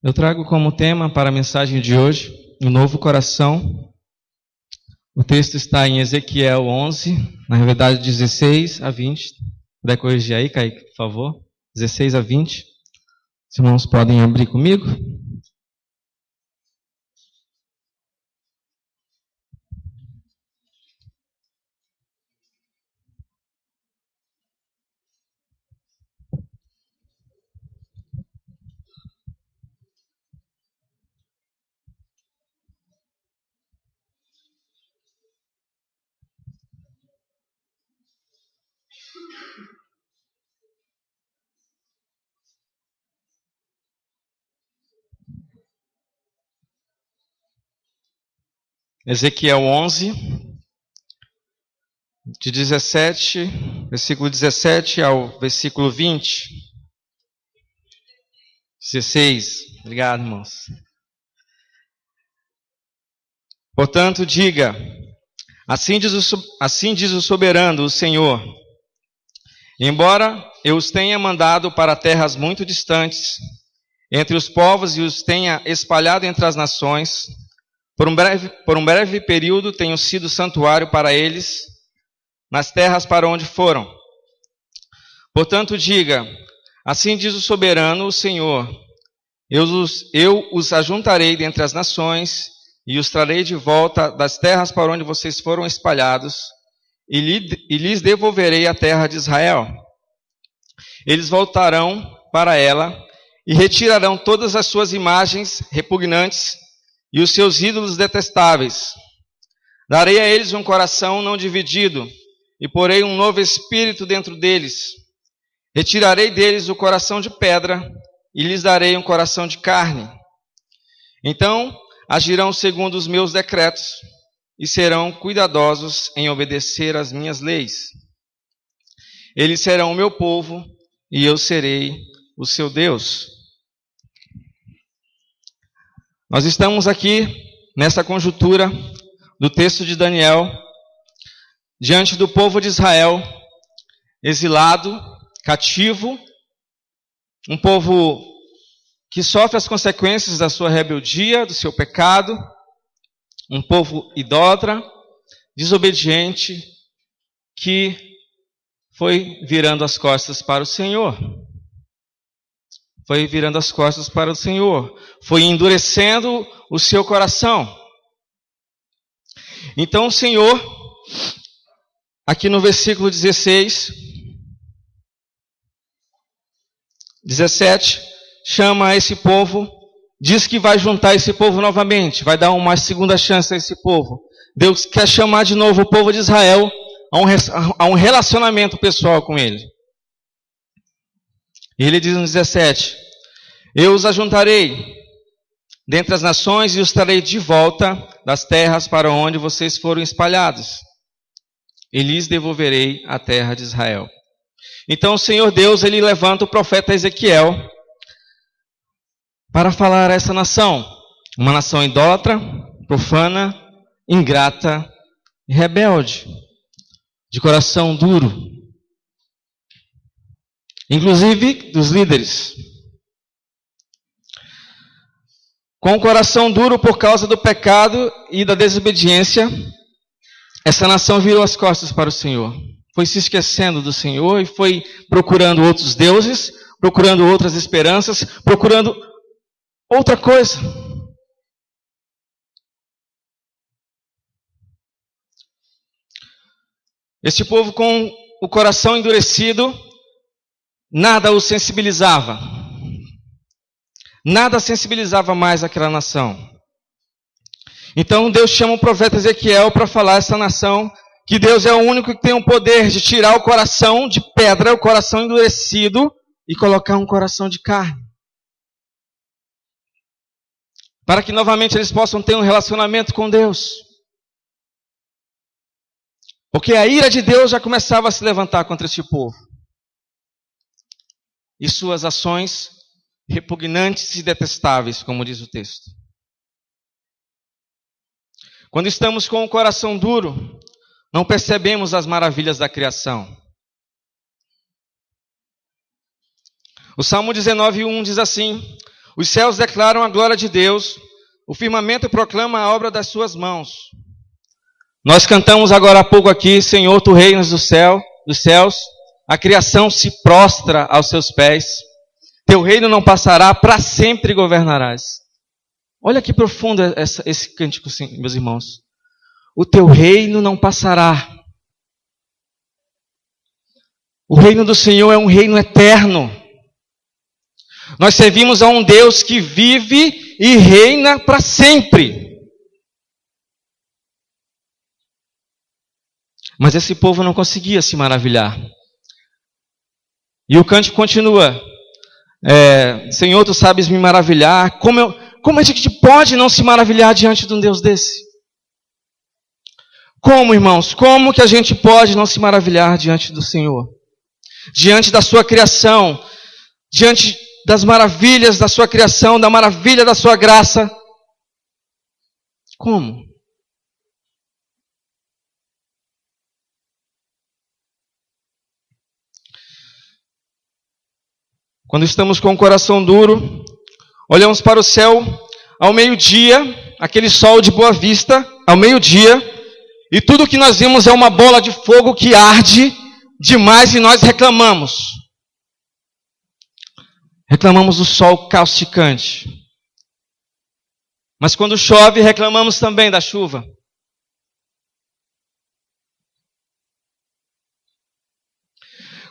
Eu trago como tema para a mensagem de hoje o novo coração. O texto está em Ezequiel 11, na verdade 16 a 20. Puder corrigir aí, Kaique, por favor. 16 a 20. Os irmãos podem abrir comigo. Ezequiel 11, de 17, versículo 17 ao versículo 20. 16. Obrigado, irmãos. Portanto, diga, assim diz o soberano, o Senhor, embora eu os tenha mandado para terras muito distantes, entre os povos e os tenha espalhado entre as nações, por um breve período tenho sido santuário para eles, nas terras para onde foram. Portanto, diga, assim diz o soberano, o Senhor, eu os ajuntarei dentre as nações, e os trarei de volta das terras para onde vocês foram espalhados, e lhes devolverei a terra de Israel. Eles voltarão para ela, e retirarão todas as suas imagens repugnantes, e os seus ídolos detestáveis. Darei a eles um coração não dividido, e porei um novo espírito dentro deles. Retirarei deles o coração de pedra, e lhes darei um coração de carne. Então agirão segundo os meus decretos, e serão cuidadosos em obedecer às minhas leis. Eles serão o meu povo, e eu serei o seu Deus. Nós estamos aqui nessa conjuntura do texto de Daniel, diante do povo de Israel, exilado, cativo, um povo que sofre as consequências da sua rebeldia, do seu pecado, um povo idólatra, desobediente, que foi virando as costas para o Senhor. Foi virando as costas para o Senhor. Foi endurecendo o seu coração. Então o Senhor, aqui no versículo 16, 17, chama esse povo, diz que vai juntar esse povo novamente, vai dar uma segunda chance a esse povo. Deus quer chamar de novo o povo de Israel a um relacionamento pessoal com ele. E ele diz no 17, eu os ajuntarei dentre as nações e os trarei de volta das terras para onde vocês foram espalhados, e lhes devolverei a terra de Israel. Então o Senhor Deus, ele levanta o profeta Ezequiel para falar a essa nação, uma nação idólatra, profana, ingrata e rebelde, de coração duro, inclusive dos líderes. Com o coração duro por causa do pecado e da desobediência, essa nação virou as costas para o Senhor. Foi se esquecendo do Senhor e foi procurando outros deuses, procurando outras esperanças, procurando outra coisa. Este povo com o coração endurecido, nada o sensibilizava. Nada sensibilizava mais aquela nação. Então Deus chama o profeta Ezequiel para falar a essa nação que Deus é o único que tem o poder de tirar o coração de pedra, o coração endurecido, e colocar um coração de carne. Para que novamente eles possam ter um relacionamento com Deus. Porque a ira de Deus já começava a se levantar contra este povo. E suas ações repugnantes e detestáveis, como diz o texto. Quando estamos com o coração duro, não percebemos as maravilhas da criação. O Salmo 19:1 diz assim: Os céus declaram a glória de Deus, o firmamento proclama a obra das suas mãos. Nós cantamos agora há pouco aqui, Senhor, tu reinas dos céus, a criação se prostra aos seus pés, teu reino não passará, para sempre governarás. Olha que profundo esse cântico, meus irmãos. O teu reino não passará. O reino do Senhor é um reino eterno. Nós servimos a um Deus que vive e reina para sempre. Mas esse povo não conseguia se maravilhar. E o cântico continua. Senhor, tu sabes me maravilhar. Como a gente pode não se maravilhar diante de um Deus desse? Como, irmãos? Como que a gente pode não se maravilhar diante do Senhor? Diante da sua criação, diante das maravilhas da sua criação, da maravilha da sua graça. Como? Quando estamos com o coração duro, olhamos para o céu ao meio-dia, aquele sol de boa vista, ao meio-dia, e tudo que nós vimos é uma bola de fogo que arde demais e nós reclamamos. Reclamamos do sol causticante. Mas quando chove, reclamamos também da chuva.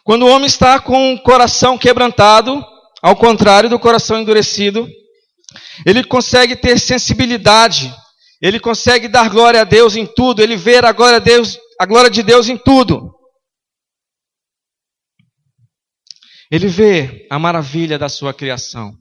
Quando o homem está com o coração quebrantado, ao contrário do coração endurecido, ele consegue ter sensibilidade, ele consegue dar glória a Deus em tudo, ele vê a glória de Deus em tudo. Ele vê a maravilha da sua criação.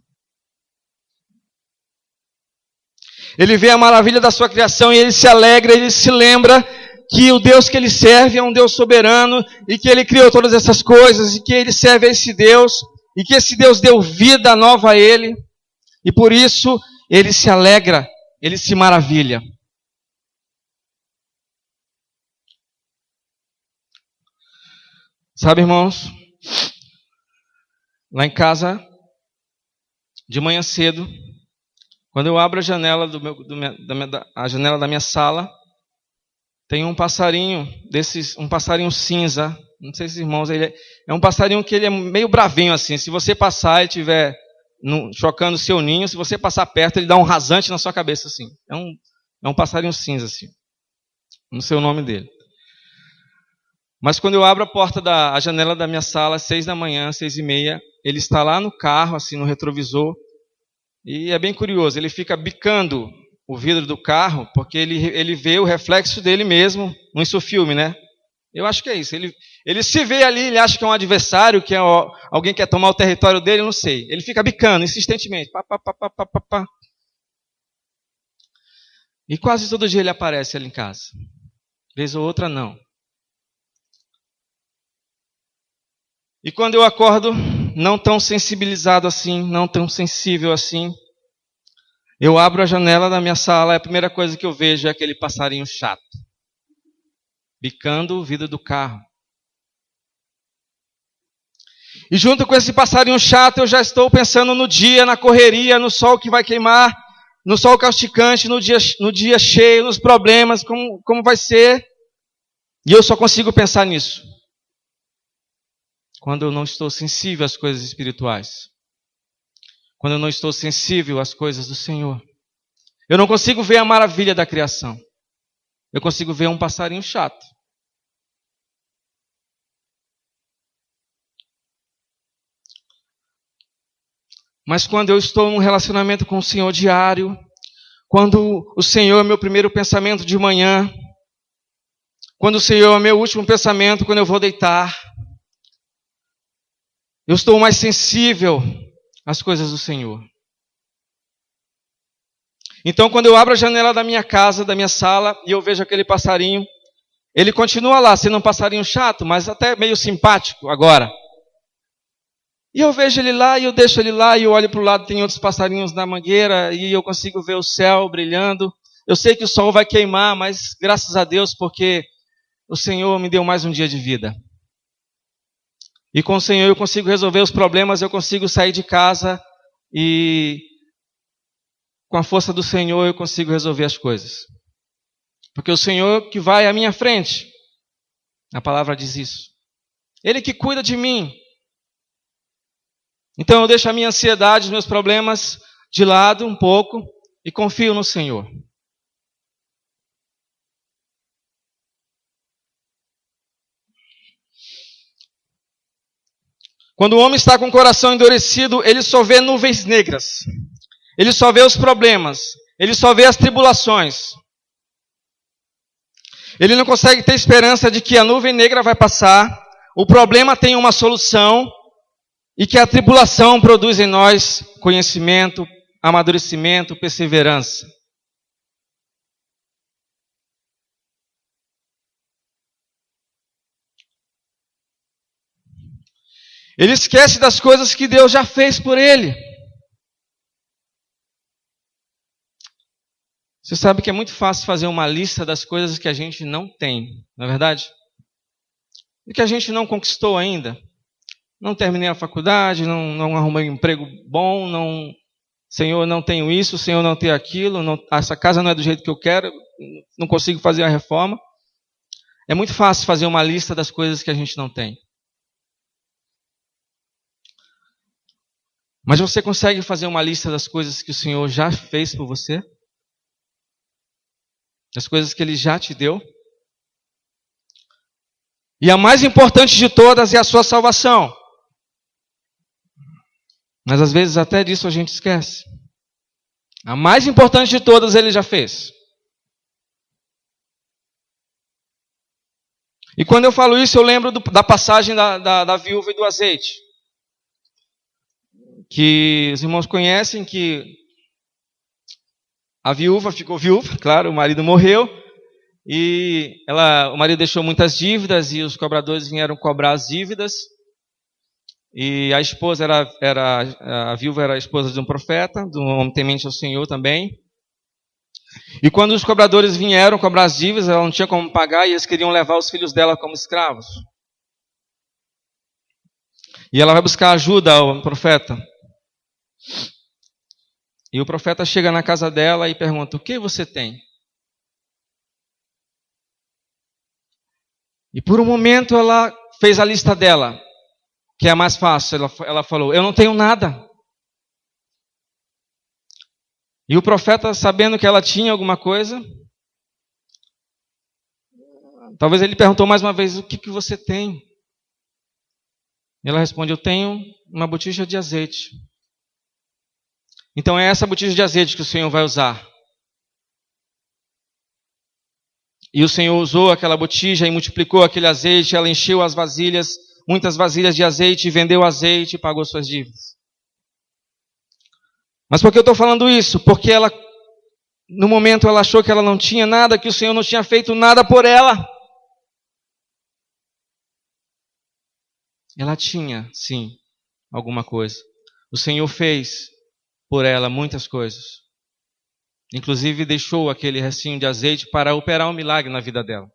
Ele vê a maravilha da sua criação e ele se alegra, ele se lembra que o Deus que ele serve é um Deus soberano e que ele criou todas essas coisas e que ele serve a esse Deus e que esse Deus deu vida nova a ele e por isso ele se alegra, ele se maravilha. Sabe, irmãos, lá em casa, de manhã cedo, quando eu abro a janela a janela da minha sala, tem um passarinho um passarinho cinza. Não sei se irmãos, ele é um passarinho que ele é meio bravinho assim. Se você passar e estiver chocando o seu ninho, se você passar perto, ele dá um rasante na sua cabeça assim. É um passarinho cinza assim. Não sei o nome dele. Mas quando eu abro a janela da minha sala às 6 da manhã, 6:30, ele está lá no carro, assim, no retrovisor. E é bem curioso, ele fica bicando o vidro do carro, porque ele vê o reflexo dele mesmo no insufilme, né? Eu acho que é isso. Ele se vê ali, ele acha que é um adversário, que é alguém que quer tomar o território dele, eu não sei. Ele fica bicando insistentemente. Pá, pá, pá, pá, pá, pá, pá. E quase todo dia ele aparece ali em casa. Vez ou outra, não. E quando eu acordo, não tão sensibilizado assim, não tão sensível assim, eu abro a janela da minha sala e a primeira coisa que eu vejo é aquele passarinho chato, bicando o vidro do carro. E junto com esse passarinho chato, eu já estou pensando no dia, na correria, no sol que vai queimar, no sol causticante, no dia cheio, nos problemas, como vai ser. E eu só consigo pensar nisso quando eu não estou sensível às coisas espirituais. Quando eu não estou sensível às coisas do Senhor. Eu não consigo ver a maravilha da criação. Eu consigo ver um passarinho chato. Mas quando eu estou num relacionamento com o Senhor diário, quando o Senhor é meu primeiro pensamento de manhã, quando o Senhor é meu último pensamento quando eu vou deitar, eu estou mais sensível às coisas do Senhor. Então, quando eu abro a janela da minha casa, da minha sala, e eu vejo aquele passarinho, ele continua lá, sendo um passarinho chato, mas até meio simpático agora. E eu vejo ele lá, e eu deixo ele lá, e eu olho para o lado, tem outros passarinhos na mangueira, e eu consigo ver o céu brilhando. Eu sei que o sol vai queimar, mas graças a Deus, porque o Senhor me deu mais um dia de vida. E com o Senhor eu consigo resolver os problemas, eu consigo sair de casa e com a força do Senhor eu consigo resolver as coisas. Porque o Senhor que vai à minha frente, a palavra diz isso. Ele que cuida de mim. Então eu deixo a minha ansiedade, os meus problemas de lado um pouco e confio no Senhor. Quando o homem está com o coração endurecido, ele só vê nuvens negras. Ele só vê os problemas. Ele só vê as tribulações. Ele não consegue ter esperança de que a nuvem negra vai passar, o problema tem uma solução e que a tribulação produz em nós conhecimento, amadurecimento, perseverança. Ele esquece das coisas que Deus já fez por ele. Você sabe que é muito fácil fazer uma lista das coisas que a gente não tem, não é verdade? E que a gente não conquistou ainda. Não terminei a faculdade, não arrumei um emprego bom, Senhor, não tenho isso, Senhor, não tenho aquilo, essa casa não é do jeito que eu quero, não consigo fazer a reforma. É muito fácil fazer uma lista das coisas que a gente não tem. Mas você consegue fazer uma lista das coisas que o Senhor já fez por você? Das coisas que Ele já te deu? E a mais importante de todas é a sua salvação. Mas às vezes até disso a gente esquece. A mais importante de todas Ele já fez. E quando eu falo isso, eu lembro da passagem da viúva e do azeite. Que os irmãos conhecem que a viúva ficou viúva, claro, o marido morreu, e o marido deixou muitas dívidas e os cobradores vieram cobrar as dívidas. E a esposa a viúva era a esposa de um profeta, de um homem temente ao Senhor também. E quando os cobradores vieram cobrar as dívidas, ela não tinha como pagar e eles queriam levar os filhos dela como escravos. E ela vai buscar ajuda ao profeta. E o profeta chega na casa dela e pergunta: o que você tem? E por um momento ela fez a lista dela, que é a mais fácil. Ela falou: eu não tenho nada. E o profeta, sabendo que ela tinha alguma coisa, talvez ele perguntou mais uma vez: o que você tem? E ela responde: eu tenho uma botija de azeite. Então é essa botija de azeite que o Senhor vai usar. E o Senhor usou aquela botija e multiplicou aquele azeite, ela encheu as vasilhas, muitas vasilhas de azeite, vendeu azeite e pagou suas dívidas. Mas por que eu estou falando isso? Porque no momento ela achou que ela não tinha nada, que o Senhor não tinha feito nada por ela. Ela tinha, sim, alguma coisa. O Senhor fez por ela muitas coisas. Inclusive deixou aquele restinho de azeite para operar um milagre na vida dela.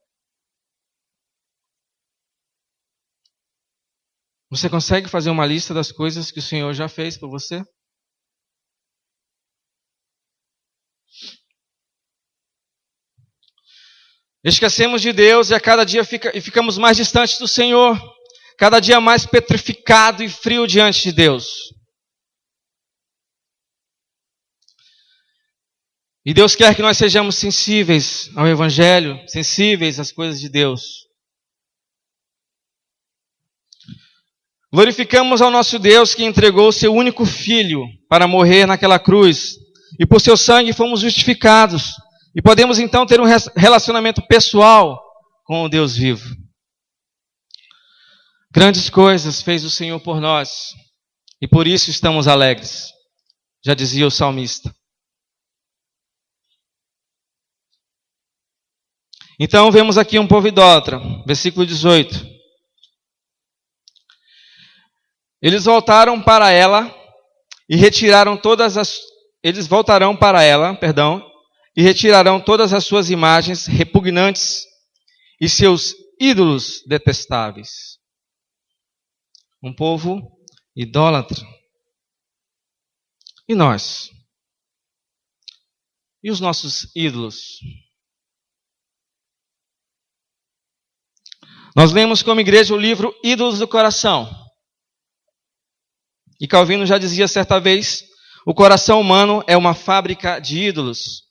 Você consegue fazer uma lista das coisas que o Senhor já fez por você? Esquecemos de Deus e a cada dia ficamos mais distantes do Senhor. Cada dia mais petrificado e frio diante de Deus. E Deus quer que nós sejamos sensíveis ao Evangelho, sensíveis às coisas de Deus. Glorificamos ao nosso Deus que entregou o seu único Filho para morrer naquela cruz. E por seu sangue fomos justificados. E podemos então ter um relacionamento pessoal com o Deus vivo. Grandes coisas fez o Senhor por nós. E por isso estamos alegres. Já dizia o salmista. Então vemos aqui um povo idólatra, versículo 18. Eles voltarão para ela e retirarão eles voltarão para ela, e retirarão todas as suas imagens repugnantes e seus ídolos detestáveis. Um povo idólatra. E nós? E os nossos ídolos? Nós lemos como igreja o livro Ídolos do Coração. E Calvino já dizia certa vez, o coração humano é uma fábrica de ídolos.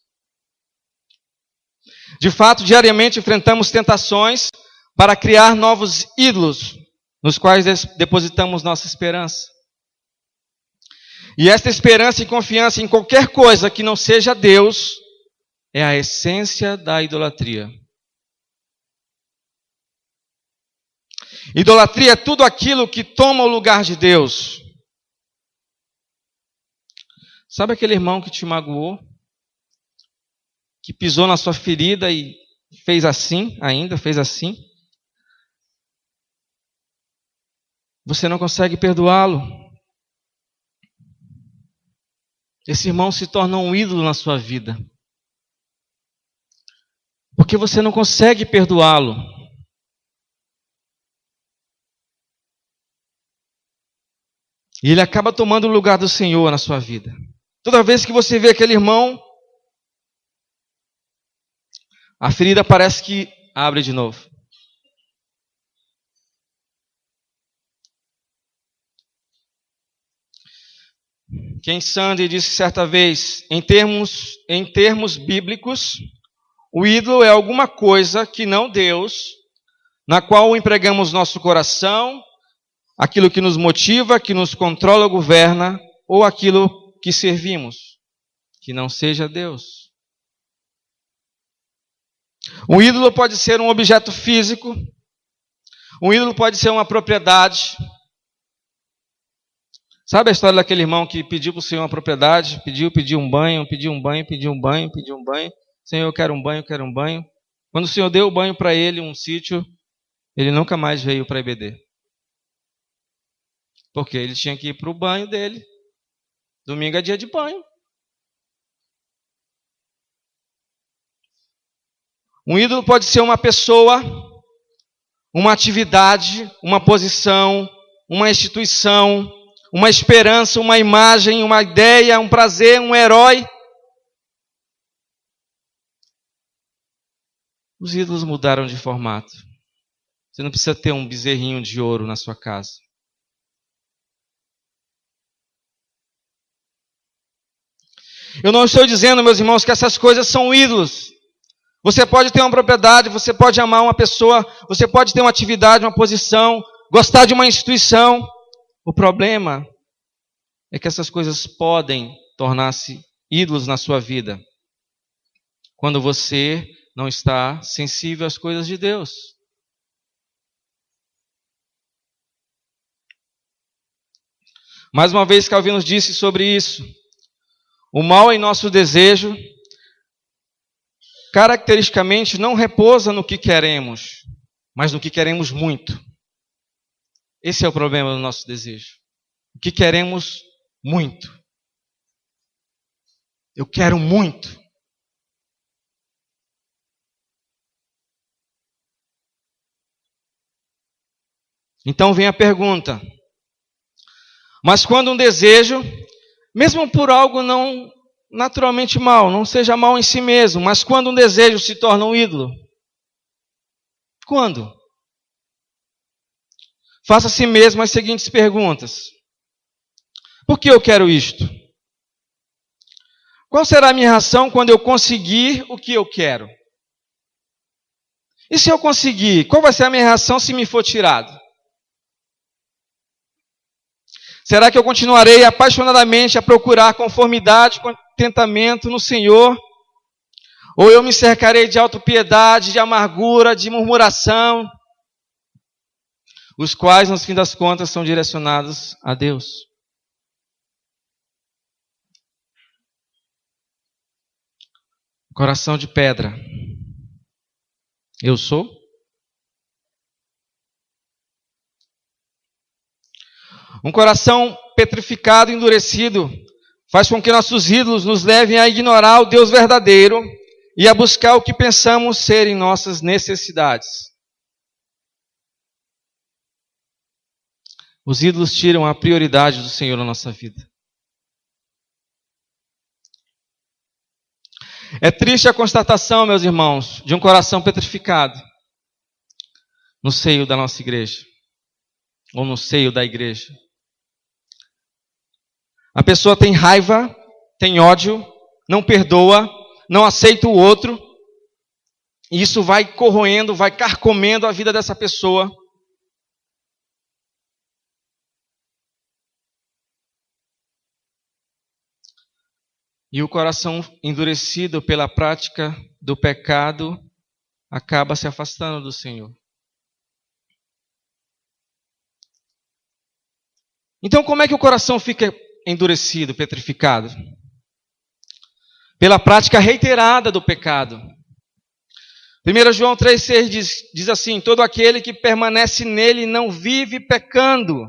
De fato, diariamente enfrentamos tentações para criar novos ídolos, nos quais depositamos nossa esperança. E esta esperança e confiança em qualquer coisa que não seja Deus é a essência da idolatria. Idolatria é tudo aquilo que toma o lugar de Deus. Sabe aquele irmão que te magoou? Que pisou na sua ferida e fez assim, fez assim? Você não consegue perdoá-lo. Esse irmão se torna um ídolo na sua vida. Porque você não consegue perdoá-lo. E ele acaba tomando o lugar do Senhor na sua vida. Toda vez que você vê aquele irmão, a ferida parece que abre de novo. Ken Sande disse certa vez, em termos bíblicos, o ídolo é alguma coisa que não Deus, na qual empregamos nosso coração, aquilo que nos motiva, que nos controla ou governa, ou aquilo que servimos, que não seja Deus. Um ídolo pode ser um objeto físico, um ídolo pode ser uma propriedade. Sabe a história daquele irmão que pediu para o Senhor uma propriedade? Pediu um banho. Senhor, eu quero um banho. Quando o Senhor deu o banho para ele, um sítio, ele nunca mais veio para EBD. Porque ele tinha que ir para o banho dele. Domingo é dia de banho. Um ídolo pode ser uma pessoa, uma atividade, uma posição, uma instituição, uma esperança, uma imagem, uma ideia, um prazer, um herói. Os ídolos mudaram de formato. Você não precisa ter um bezerrinho de ouro na sua casa. Eu não estou dizendo, meus irmãos, que essas coisas são ídolos. Você pode ter uma propriedade, você pode amar uma pessoa, você pode ter uma atividade, uma posição, gostar de uma instituição. O problema é que essas coisas podem tornar-se ídolos na sua vida quando você não está sensível às coisas de Deus. Mais uma vez, Calvino disse sobre isso. O mal em nosso desejo, caracteristicamente, não repousa no que queremos, mas no que queremos muito. Esse é o problema do nosso desejo. O que queremos muito. Eu quero muito. Então vem a pergunta. Mas quando um desejo, mesmo por algo não naturalmente mal, não seja mal em si mesmo, mas quando um desejo se torna um ídolo? Quando? Faça a si mesmo as seguintes perguntas. Por que eu quero isto? Qual será a minha reação quando eu conseguir o que eu quero? E se eu conseguir, qual vai ser a minha reação se me for tirado? Será que eu continuarei apaixonadamente a procurar conformidade, contentamento no Senhor? Ou eu me cercarei de autopiedade, de amargura, de murmuração, os quais, no fim das contas, são direcionados a Deus? Coração de pedra. Eu sou? Um coração petrificado, endurecido, faz com que nossos ídolos nos levem a ignorar o Deus verdadeiro e a buscar o que pensamos serem nossas necessidades. Os ídolos tiram a prioridade do Senhor na nossa vida. É triste a constatação, meus irmãos, de um coração petrificado no seio da nossa igreja, ou no seio da igreja. A pessoa tem raiva, tem ódio, não perdoa, não aceita o outro, e isso vai corroendo, vai carcomendo a vida dessa pessoa. E o coração endurecido pela prática do pecado acaba se afastando do Senhor. Então, como é que o coração fica endurecido, petrificado? Pela prática reiterada do pecado. 1 João 3,6 diz assim: todo aquele que permanece nele não vive pecando.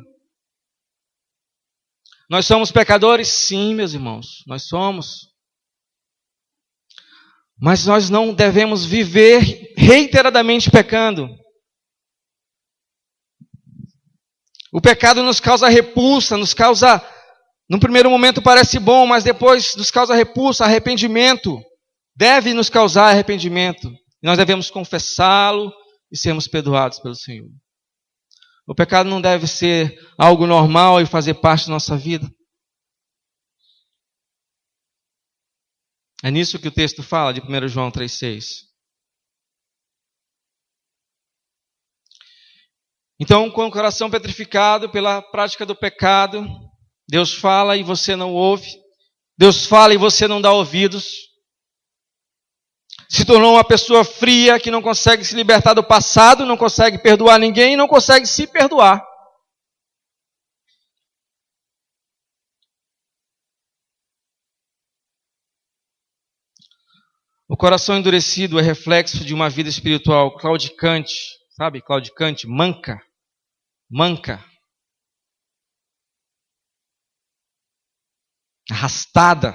Nós somos pecadores? Sim, meus irmãos, nós somos. Mas nós não devemos viver reiteradamente pecando. O pecado nos causa repulsa, no primeiro momento parece bom, mas depois nos causa repulsa, arrependimento. Deve nos causar arrependimento. E nós devemos confessá-lo e sermos perdoados pelo Senhor. O pecado não deve ser algo normal e fazer parte da nossa vida. É nisso que o texto fala de 1 João 3,6. Então, com o coração petrificado pela prática do pecado, Deus fala e você não ouve. Deus fala e você não dá ouvidos. Se tornou uma pessoa fria que não consegue se libertar do passado, não consegue perdoar ninguém e não consegue se perdoar. O coração endurecido é reflexo de uma vida espiritual claudicante, sabe? Claudicante, manca. Arrastada.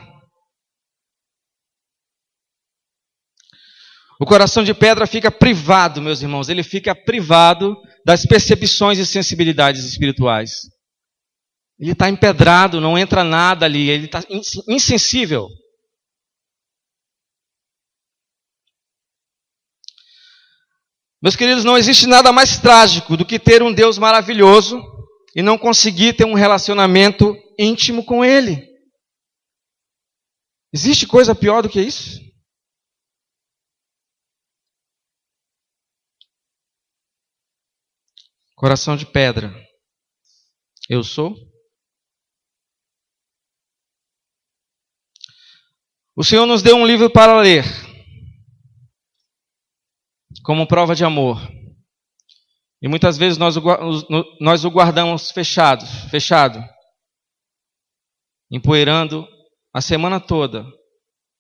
O coração de pedra fica privado, meus irmãos, ele fica privado das percepções e sensibilidades espirituais. Ele está empedrado, não entra nada ali, ele está insensível. Meus queridos, não existe nada mais trágico do que ter um Deus maravilhoso e não conseguir ter um relacionamento íntimo com Ele. Existe coisa pior do que isso? Coração de pedra. Eu sou? O Senhor nos deu um livro para ler, como prova de amor. E muitas vezes nós o guardamos fechado, empoeirando a semana toda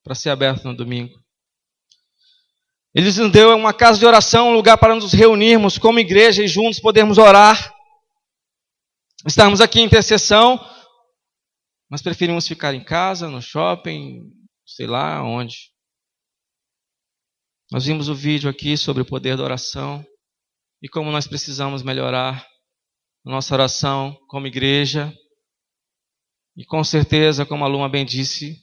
para ser aberto no domingo. Ele nos deu uma casa de oração, um lugar para nos reunirmos como igreja e juntos podermos orar. Estamos aqui em intercessão, mas preferimos ficar em casa, no shopping, sei lá onde. Nós vimos o vídeo aqui sobre o poder da oração e como nós precisamos melhorar a nossa oração como igreja. E com certeza, como a Luma bem disse,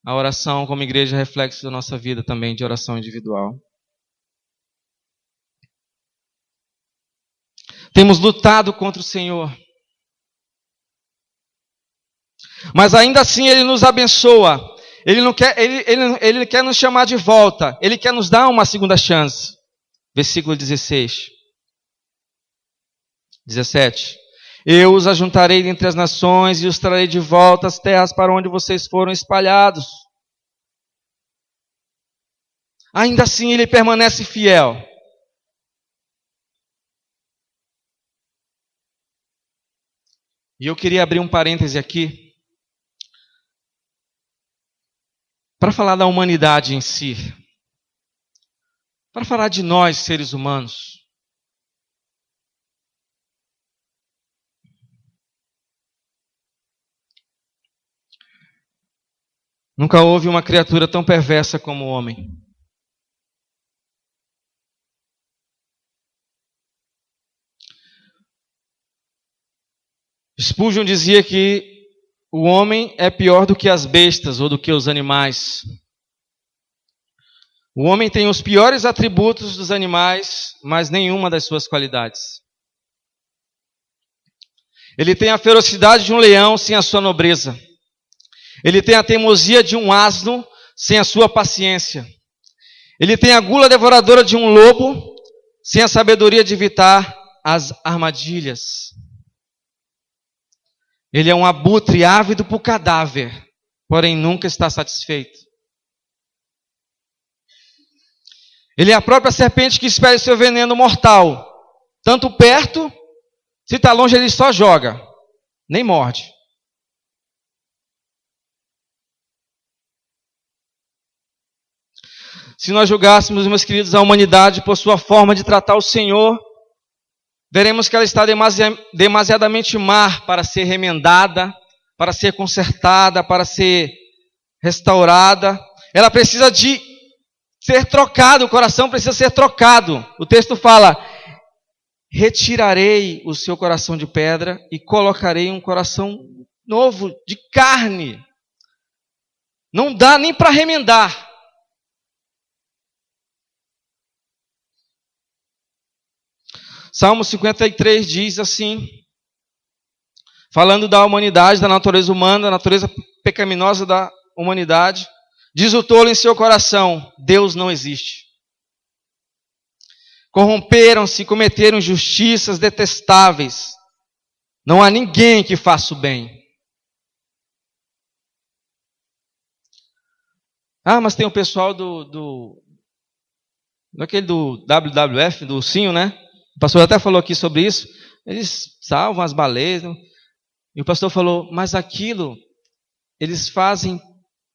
a oração como igreja é reflexo da nossa vida também de oração individual. Temos lutado contra o Senhor. Mas ainda assim Ele nos abençoa. Ele quer nos chamar de volta. Ele quer nos dar uma segunda chance. Versículo 16. 17. Eu os ajuntarei dentre as nações e os trarei de volta às terras para onde vocês foram espalhados. Ainda assim Ele permanece fiel. E eu queria abrir um parêntese aqui para falar da humanidade em si. Para falar de nós, seres humanos. Nunca houve uma criatura tão perversa como o homem. Spurgeon dizia que o homem é pior do que as bestas ou do que os animais. O homem tem os piores atributos dos animais, mas nenhuma das suas qualidades. Ele tem a ferocidade de um leão sem a sua nobreza. Ele tem a teimosia de um asno sem a sua paciência. Ele tem a gula devoradora de um lobo sem a sabedoria de evitar as armadilhas. Ele é um abutre ávido por cadáver, porém nunca está satisfeito. Ele é a própria serpente que espera seu veneno mortal. Tanto perto, se está longe ele só joga, nem morde. Se nós julgássemos, meus queridos, a humanidade por sua forma de tratar o Senhor, veremos que ela está demasiadamente má para ser remendada, para ser consertada, para ser restaurada. Ela precisa de ser trocado, o coração precisa ser trocado. O texto fala: retirarei o seu coração de pedra e colocarei um coração novo, de carne. Não dá nem para remendar. Salmo 53 diz assim, falando da humanidade, da natureza humana, da natureza pecaminosa da humanidade, diz o tolo em seu coração: Deus não existe. Corromperam-se, cometeram injustiças detestáveis. Não há ninguém que faça o bem. Ah, mas tem o pessoal daquele do WWF, do ursinho, né? O pastor até falou aqui sobre isso. Eles salvam as baleias. E o pastor falou: mas aquilo eles fazem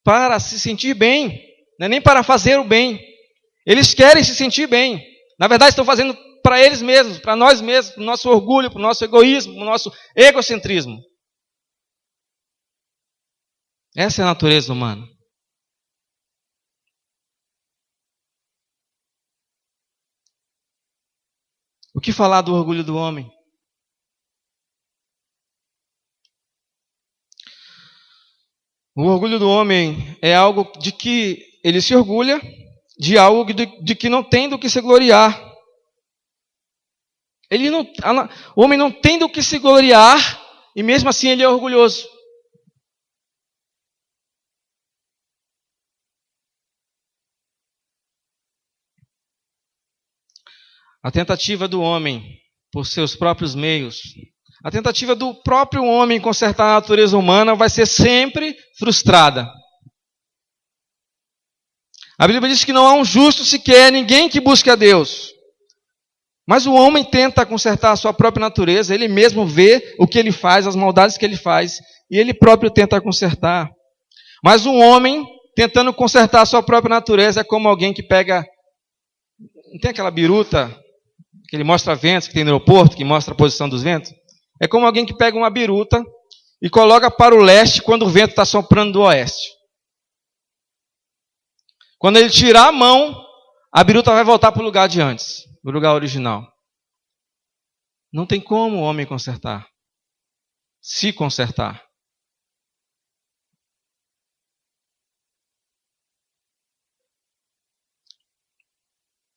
para se sentir bem, não é nem para fazer o bem. Eles querem se sentir bem. Na verdade, estão fazendo para eles mesmos, para nós mesmos, para o nosso orgulho, para o nosso egoísmo, para o nosso egocentrismo. Essa é a natureza humana. O que falar do orgulho do homem? O orgulho do homem é algo de que ele se orgulha, de algo de que não tem do que se gloriar. O homem não tem do que se gloriar e mesmo assim ele é orgulhoso. A tentativa do homem, por seus próprios meios, a tentativa do próprio homem consertar a natureza humana vai ser sempre frustrada. A Bíblia diz que não há um justo sequer, ninguém que busque a Deus. Mas o homem tenta consertar a sua própria natureza, ele mesmo vê o que ele faz, as maldades que ele faz, e ele próprio tenta consertar. Mas um homem tentando consertar a sua própria natureza é como alguém que pega, não tem aquela biruta que ele mostra ventos que tem no aeroporto, que mostra a posição dos ventos? É como alguém que pega uma biruta e coloca para o leste quando o vento está soprando do oeste. Quando ele tirar a mão, a biruta vai voltar para o lugar de antes, no lugar original. Não tem como o homem consertar. Se consertar.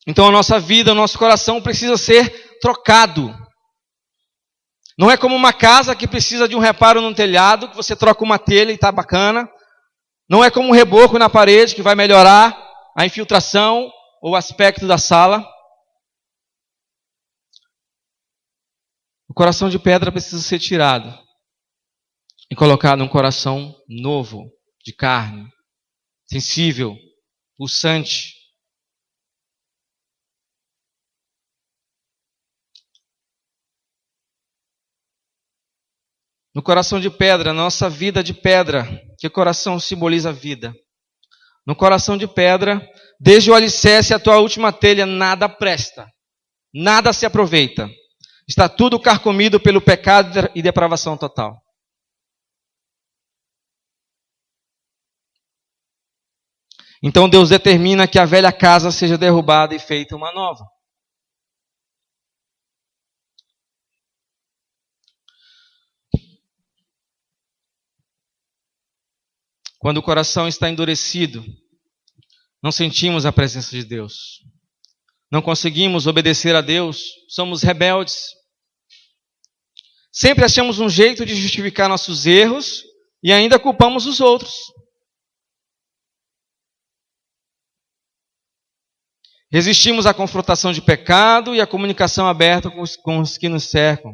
Então a nossa vida, o nosso coração precisa ser trocado. Não é como uma casa que precisa de um reparo no telhado, que você troca uma telha e está bacana. Não é como um reboco na parede que vai melhorar a infiltração ou o aspecto da sala. O coração de pedra precisa ser tirado e colocado num coração novo, de carne, sensível, pulsante. No coração de pedra, nossa vida de pedra, que o coração simboliza a vida. No coração de pedra, desde o alicerce até a última telha, nada presta, nada se aproveita. Está tudo carcomido pelo pecado e depravação total. Então Deus determina que a velha casa seja derrubada e feita uma nova. Quando o coração está endurecido, Não sentimos a presença de Deus. Não conseguimos obedecer a Deus. Somos rebeldes. Sempre achamos um jeito de justificar nossos erros e ainda culpamos os outros. Resistimos à confrontação de pecado e à comunicação aberta com os que nos cercam.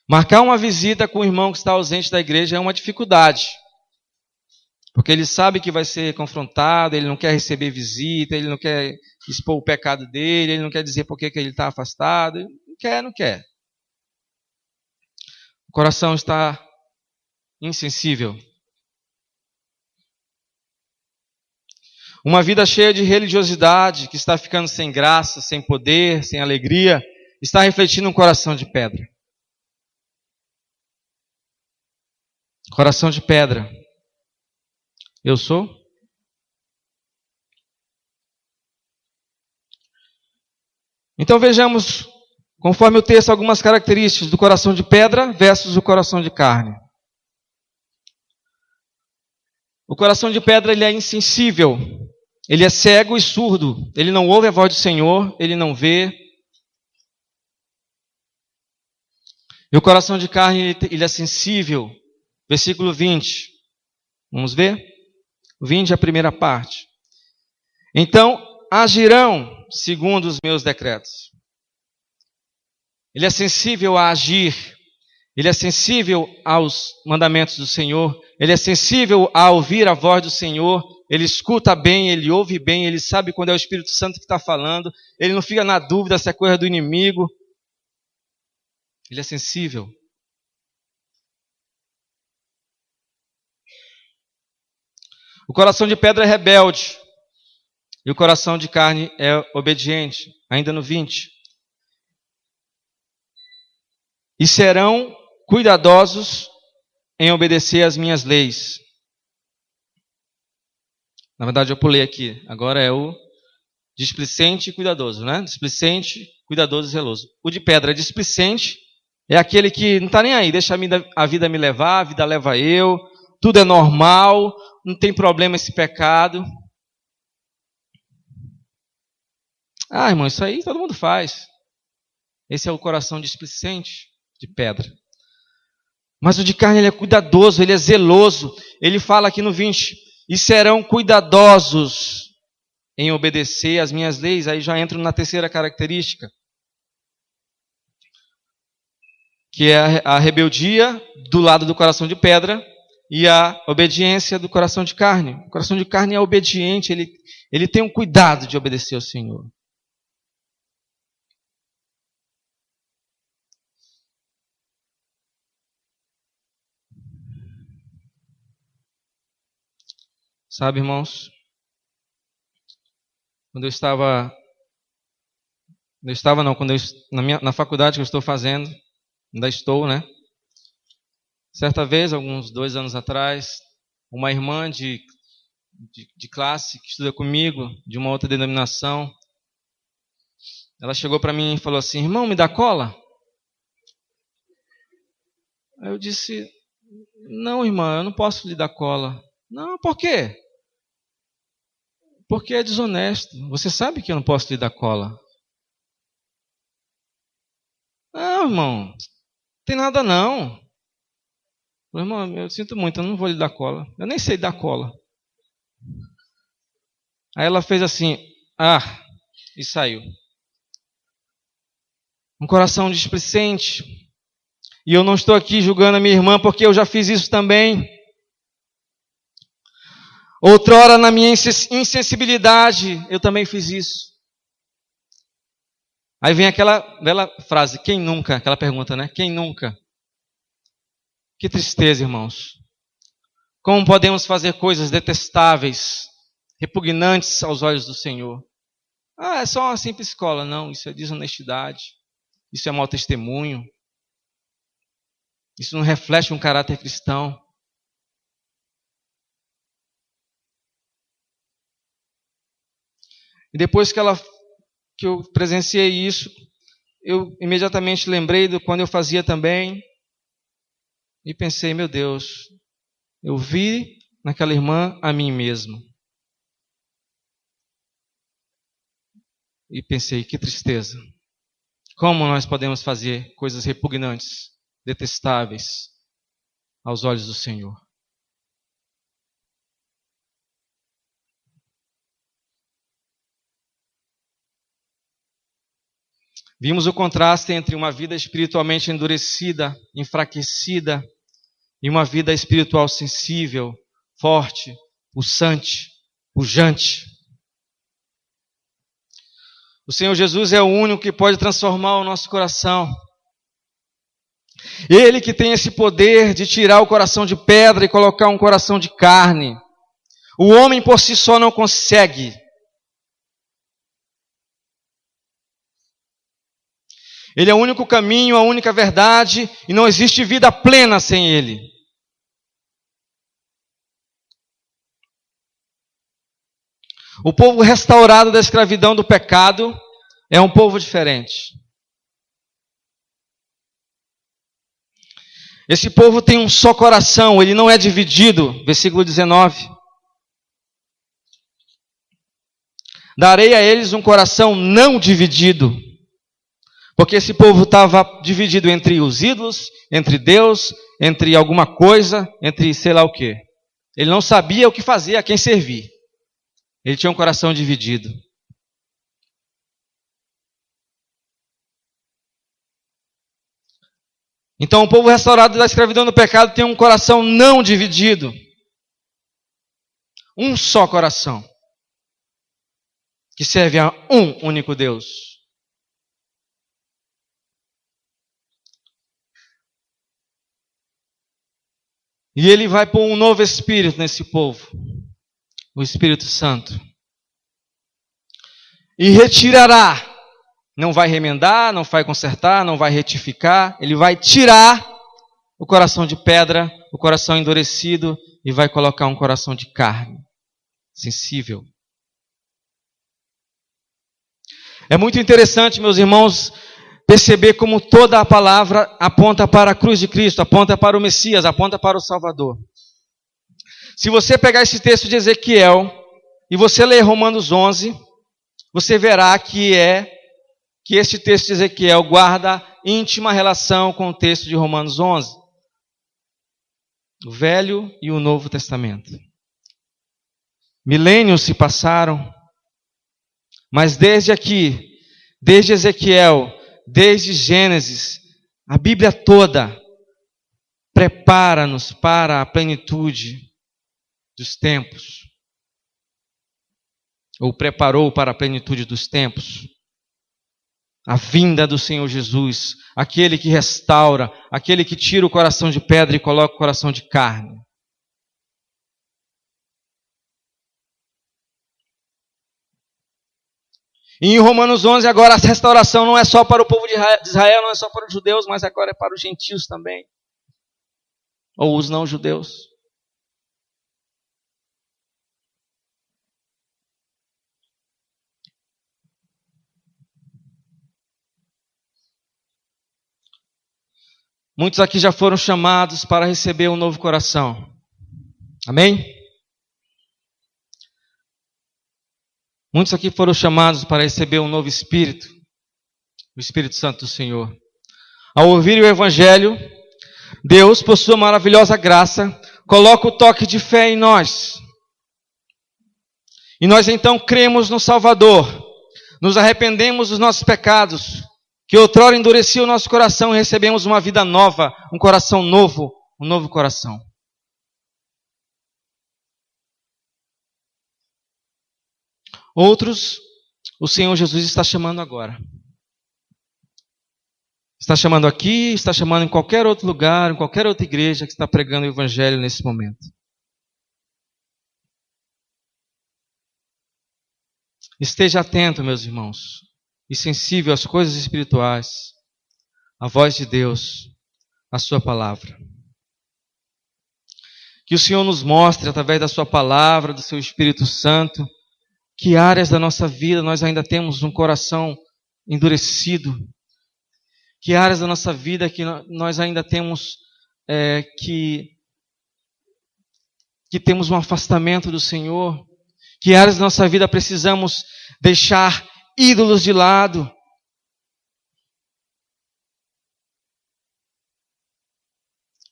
Marcar uma visita com o irmão que está ausente da igreja é uma dificuldade. Porque ele sabe que vai ser confrontado, ele não quer receber visita, ele não quer expor o pecado dele, ele não quer dizer por que ele está afastado. Não quer. O coração está insensível. Uma vida cheia de religiosidade, que está ficando sem graça, sem poder, sem alegria, está refletindo um coração de pedra. Coração de pedra. Eu sou? Então vejamos, conforme o texto, algumas características do coração de pedra versus o coração de carne. O coração de pedra ele é insensível, ele é cego e surdo, ele não ouve a voz do Senhor, ele não vê. E o coração de carne ele é sensível. Versículo 20. Vamos ver? 20 a primeira parte. Então agirão segundo os meus decretos. Ele é sensível a agir. Ele é sensível aos mandamentos do Senhor. Ele é sensível a ouvir a voz do Senhor. Ele escuta bem, ele ouve bem, ele sabe quando é o Espírito Santo que está falando. Ele não fica na dúvida se é coisa do inimigo. Ele é sensível. O coração de pedra é rebelde. E o coração de carne é obediente. Ainda no 20. E serão cuidadosos em obedecer às minhas leis. Na verdade eu pulei aqui. Agora é o displicente e cuidadoso, né? Displicente, cuidadoso e zeloso. O de pedra displicente é aquele que não está nem aí. Deixa a vida me levar, a vida leva eu. Tudo é normal, não tem problema esse pecado. Ah, irmão, isso aí todo mundo faz. Esse é o coração displicente de pedra. Mas o de carne ele é cuidadoso, ele é zeloso. Ele fala aqui no 20, e serão cuidadosos em obedecer às minhas leis. Aí já entro na terceira característica, que é a rebeldia do lado do coração de pedra e a obediência do coração de carne. O coração de carne é obediente, ele tem um cuidado de obedecer ao Senhor. Sabe, irmãos, quando na faculdade que eu estou fazendo, ainda estou, né? Certa vez, alguns 2 anos atrás, uma irmã de classe que estuda comigo, de uma outra denominação, ela chegou para mim e falou assim: irmão, me dá cola? Aí eu disse: não, irmã, eu não posso lhe dar cola. Não, por quê? Porque é desonesto. Você sabe que eu não posso lhe dar cola. Não, irmão, não tem nada não. Irmão, eu sinto muito, eu não vou lhe dar cola. Eu nem sei dar cola. Aí ela fez assim, e saiu. Um coração displicente. E eu não estou aqui julgando a minha irmã, porque eu já fiz isso também. Outrora, na minha insensibilidade, eu também fiz isso. Aí vem aquela bela frase, quem nunca? Aquela pergunta, né? Quem nunca? Que tristeza, irmãos. Como podemos fazer coisas detestáveis, repugnantes aos olhos do Senhor? É só uma simples escola. Não, isso é desonestidade. Isso é mau testemunho. Isso não reflete um caráter cristão. E depois que eu presenciei isso, eu imediatamente lembrei de quando eu fazia também. E pensei, meu Deus, eu vi naquela irmã a mim mesmo. e pensei, que tristeza. Como nós podemos fazer coisas repugnantes, detestáveis aos olhos do Senhor? Vimos o contraste entre uma vida espiritualmente endurecida, enfraquecida, e uma vida espiritual sensível, forte, pulsante, pujante. O Senhor Jesus é o único que pode transformar o nosso coração. Ele que tem esse poder de tirar o coração de pedra e colocar um coração de carne. O homem por si só não consegue. Ele é o único caminho, a única verdade, e não existe vida plena sem Ele. O povo restaurado da escravidão do pecado é um povo diferente. Esse povo tem um só coração, ele não é dividido. Versículo 19. Darei a eles um coração não dividido. Porque esse povo estava dividido entre os ídolos, entre Deus, entre alguma coisa, entre sei lá o quê. Ele não sabia o que fazer, a quem servir. Ele tinha um coração dividido. Então o povo restaurado da escravidão do pecado tem um coração não dividido. Um só coração. Que serve a um único Deus. E ele vai pôr um novo espírito nesse povo. O Espírito Santo. E retirará. Não vai remendar, não vai consertar, não vai retificar. Ele vai tirar o coração de pedra, o coração endurecido, e vai colocar um coração de carne. Sensível. É muito interessante, meus irmãos, perceber como toda a palavra aponta para a cruz de Cristo, aponta para o Messias, aponta para o Salvador. Se você pegar esse texto de Ezequiel e você ler Romanos 11, você verá que este texto de Ezequiel guarda íntima relação com o texto de Romanos 11. O Velho e o Novo Testamento. Milênios se passaram, mas desde aqui, desde Ezequiel, desde Gênesis, a Bíblia toda prepara-nos para a plenitude dos tempos. Ou preparou para a plenitude dos tempos. A vinda do Senhor Jesus, aquele que restaura, aquele que tira o coração de pedra e coloca o coração de carne. E em Romanos 11, agora a restauração não é só para o povo de Israel, não é só para os judeus, mas agora é para os gentios também. Ou os não-judeus. Muitos aqui já foram chamados para receber um novo coração. Amém? Muitos aqui foram chamados para receber um novo Espírito, o Espírito Santo do Senhor. Ao ouvir o Evangelho, Deus, por sua maravilhosa graça, coloca o toque de fé em nós. E nós então cremos no Salvador, nos arrependemos dos nossos pecados, que outrora endurecia o nosso coração e recebemos uma vida nova, um coração novo, um novo coração. Outros, o Senhor Jesus está chamando agora. Está chamando aqui, está chamando em qualquer outro lugar, em qualquer outra igreja que está pregando o Evangelho nesse momento. Esteja atento, meus irmãos, e sensível às coisas espirituais, à voz de Deus, à sua palavra. Que o Senhor nos mostre, através da sua palavra, do seu Espírito Santo, que áreas da nossa vida nós ainda temos um coração endurecido, que áreas da nossa vida que nós ainda temos que temos um afastamento do Senhor, que áreas da nossa vida precisamos deixar ídolos de lado.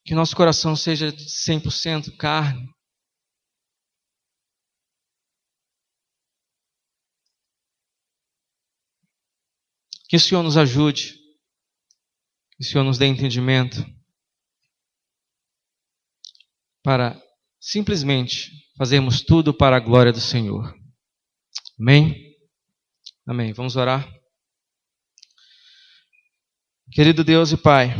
Que nosso coração seja 100% carne. Que o Senhor nos ajude. Que o Senhor nos dê entendimento para simplesmente fazermos tudo para a glória do Senhor. Amém? Amém. Vamos orar. Querido Deus e Pai,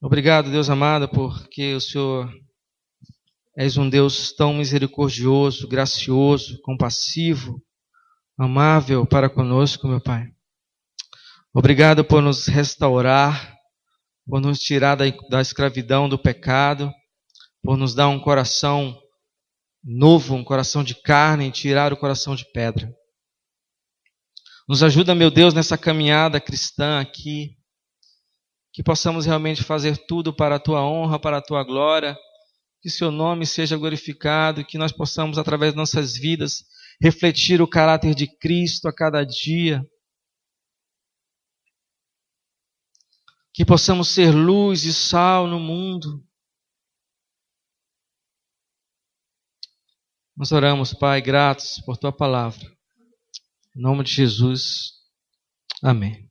obrigado, Deus amado, porque o Senhor és um Deus tão misericordioso, gracioso, compassivo, amável para conosco, meu Pai. Obrigado por nos restaurar, por nos tirar da escravidão, do pecado, por nos dar um coração novo, um coração de carne e tirar o coração de pedra. Nos ajuda, meu Deus, nessa caminhada cristã aqui, que possamos realmente fazer tudo para a Tua honra, para a Tua glória, que Seu nome seja glorificado, que nós possamos, através de nossas vidas, refletir o caráter de Cristo a cada dia, que possamos ser luz e sal no mundo. Nós oramos, Pai, gratos por Tua palavra. Em nome de Jesus. Amém.